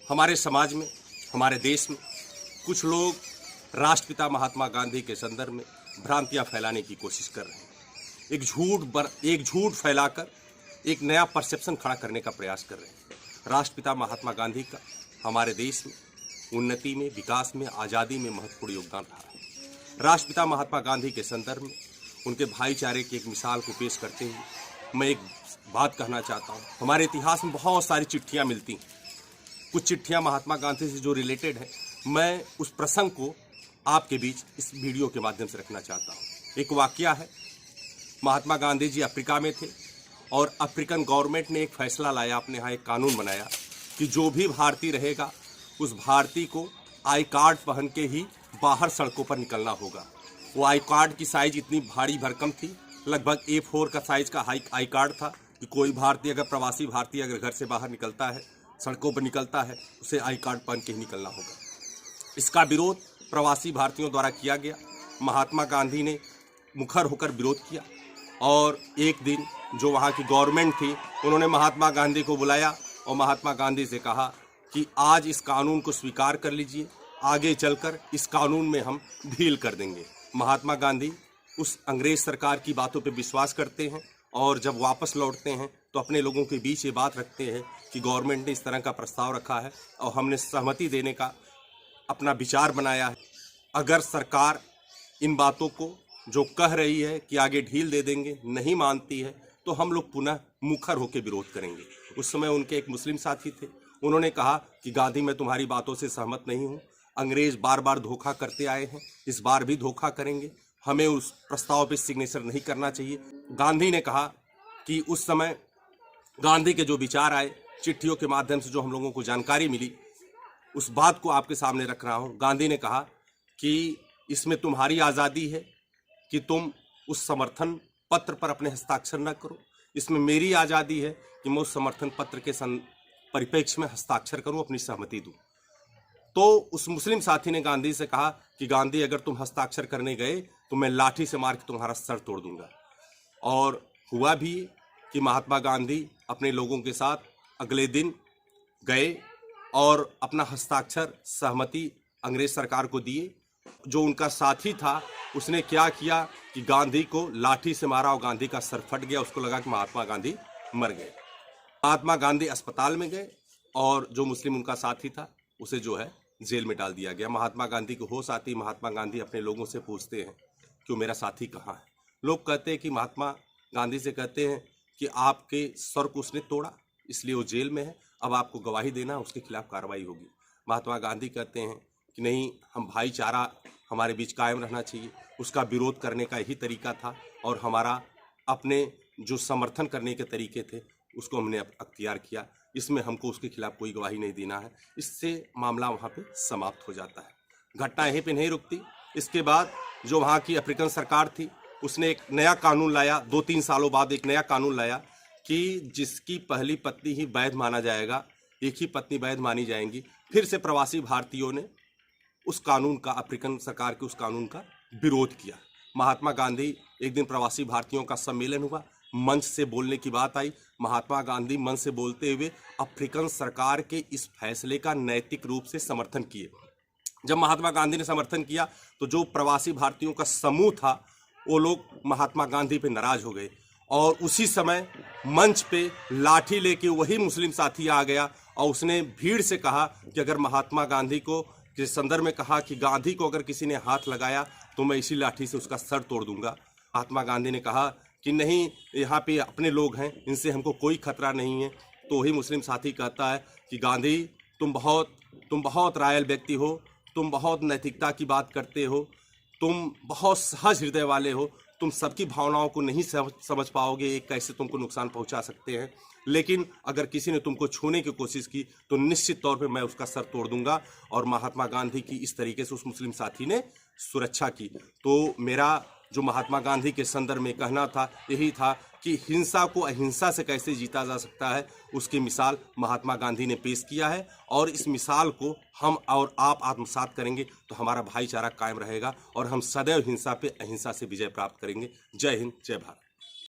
हमारे समाज में, हमारे देश में कुछ लोग राष्ट्रपिता महात्मा गांधी के संदर्भ में भ्रांतियां फैलाने की कोशिश कर रहे हैं। एक झूठ फैलाकर एक नया परसेप्शन खड़ा करने का प्रयास कर रहे हैं। राष्ट्रपिता महात्मा गांधी का हमारे देश में उन्नति में, विकास में, आज़ादी में महत्वपूर्ण योगदान रहा है। राष्ट्रपिता महात्मा गांधी के संदर्भ में उनके भाईचारे की एक मिसाल को पेश करते हुए मैं एक बात कहना चाहता हूँ। हमारे इतिहास में बहुत सारी चिट्ठियाँ मिलती हैं। कुछ चिट्ठियाँ महात्मा गांधी से जो रिलेटेड है, मैं उस प्रसंग को आपके बीच इस वीडियो के माध्यम से रखना चाहता हूँ। एक वाकया है, महात्मा गांधी जी अफ्रीका में थे और अफ्रीकन गवर्नमेंट ने एक फैसला लाया, अपने यहाँ एक कानून बनाया कि जो भी भारतीय रहेगा उस भारतीय को आई कार्ड पहन के ही बाहर सड़कों पर निकलना होगा। वो आई कार्ड की साइज इतनी भारी भरकम थी, लगभग A4 का साइज का आई कार्ड था कि कोई भारतीय, अगर प्रवासी भारतीय अगर घर से बाहर निकलता है, सड़कों पर निकलता है, उसे आई कार्ड पहन के ही निकलना होगा। इसका विरोध प्रवासी भारतीयों द्वारा किया गया। महात्मा गांधी ने मुखर होकर विरोध किया और एक दिन जो वहाँ की गवर्नमेंट थी, उन्होंने महात्मा गांधी को बुलाया और महात्मा गांधी से कहा कि आज इस कानून को स्वीकार कर लीजिए, आगे चलकर इस कानून में हम ढील कर देंगे। महात्मा गांधी उस अंग्रेज सरकार की बातों पर विश्वास करते हैं और जब वापस लौटते हैं तो अपने लोगों के बीच ये बात रखते हैं कि गवर्नमेंट ने इस तरह का प्रस्ताव रखा है और हमने सहमति देने का अपना विचार बनाया है। अगर सरकार इन बातों को जो कह रही है कि आगे ढील दे देंगे नहीं मानती है तो हम लोग पुनः मुखर होकर विरोध करेंगे। उस समय उनके एक मुस्लिम साथी थे, उन्होंने कहा कि गांधी मैं तुम्हारी बातों से सहमत नहीं हूँ, अंग्रेज बार बार धोखा करते आए हैं, इस बार भी धोखा करेंगे, हमें उस प्रस्ताव पर सिग्नेचर नहीं करना चाहिए। गांधी ने कहा कि उस समय गांधी के जो विचार आए, चिट्ठियों के माध्यम से जो हम लोगों को जानकारी मिली, उस बात को आपके सामने रख रहा हूँ। गांधी ने कहा कि इसमें तुम्हारी आज़ादी है कि तुम उस समर्थन पत्र पर अपने हस्ताक्षर न करो, इसमें मेरी आज़ादी है कि मैं उस समर्थन पत्र के परिप्रेक्ष्य में हस्ताक्षर करूं, अपनी सहमति दूं। तो उस मुस्लिम साथी ने गांधी से कहा कि गांधी अगर तुम हस्ताक्षर करने गए तो मैं लाठी से मार के तुम्हारा सर तोड़ दूंगा। और हुआ भी कि महात्मा गांधी अपने लोगों के साथ अगले दिन गए और अपना हस्ताक्षर सहमति अंग्रेज सरकार को दिए। जो उनका साथी था उसने क्या किया कि गांधी को लाठी से मारा और गांधी का सर फट गया। उसको लगा कि महात्मा गांधी मर गए। महात्मा गांधी अस्पताल में गए और जो मुस्लिम उनका साथी था उसे जो है जेल में डाल दिया गया। महात्मा गांधी को होश आती, महात्मा गांधी अपने लोगों से पूछते हैं कि मेरा साथी कहाँ है। लोग कहते हैं कि महात्मा गांधी से कहते हैं कि आपके सर को उसने तोड़ा इसलिए वो जेल में है, अब आपको गवाही देना, उसके खिलाफ कार्रवाई होगी। महात्मा गांधी कहते हैं कि नहीं, हम भाईचारा हमारे बीच कायम रहना चाहिए, उसका विरोध करने का यही तरीका था और हमारा अपने जो समर्थन करने के तरीके थे उसको हमने अख्तियार किया, इसमें हमको उसके खिलाफ कोई गवाही नहीं देना है। इससे मामला वहाँ पे समाप्त हो जाता है। घटना यहीं पे नहीं रुकती। इसके बाद जो वहाँ की अफ्रीकन सरकार थी उसने एक नया कानून लाया, 2-3 सालों बाद एक नया कानून लाया कि जिसकी पहली पत्नी ही वैध माना जाएगा, एक ही पत्नी वैध मानी जाएंगी। फिर से प्रवासी भारतीयों ने उस कानून का, अफ्रीकन सरकार के उस कानून का विरोध किया। महात्मा गांधी एक दिन प्रवासी भारतीयों का सम्मेलन हुआ, मंच से बोलने की बात आई। महात्मा गांधी मंच से बोलते हुए अफ्रीकन सरकार के इस फैसले का नैतिक रूप से समर्थन किए। जब महात्मा गांधी ने समर्थन किया तो जो प्रवासी भारतीयों का समूह था वो लोग महात्मा गांधी पे नाराज हो गए और उसी समय मंच पे लाठी लेके वही मुस्लिम साथी आ गया और उसने भीड़ से कहा कि अगर महात्मा गांधी को के संदर्भ में कहा कि गांधी को अगर किसी ने हाथ लगाया तो मैं इसी लाठी से उसका सर तोड़ दूंगा। महात्मा गांधी ने कहा कि नहीं, यहाँ पे अपने लोग हैं, इनसे हमको कोई खतरा नहीं है। तो वही मुस्लिम साथी कहता है कि गांधी तुम बहुत रायल व्यक्ति हो, तुम बहुत नैतिकता की बात करते हो, तुम बहुत सहज हृदय वाले हो, तुम सबकी भावनाओं को नहीं समझ पाओगे, एक कैसे तुमको नुकसान पहुंचा सकते हैं, लेकिन अगर किसी ने तुमको छूने की कोशिश की तो निश्चित तौर पे मैं उसका सर तोड़ दूंगा। और महात्मा गांधी की इस तरीके से उस मुस्लिम साथी ने सुरक्षा की। तो मेरा जो महात्मा गांधी के संदर्भ में कहना था यही था कि हिंसा को अहिंसा से कैसे जीता जा सकता है, उसकी मिसाल महात्मा गांधी ने पेश किया है और इस मिसाल को हम और आप आत्मसात करेंगे तो हमारा भाईचारा कायम रहेगा और हम सदैव हिंसा पे अहिंसा से विजय प्राप्त करेंगे। जय हिंद, जय भारत।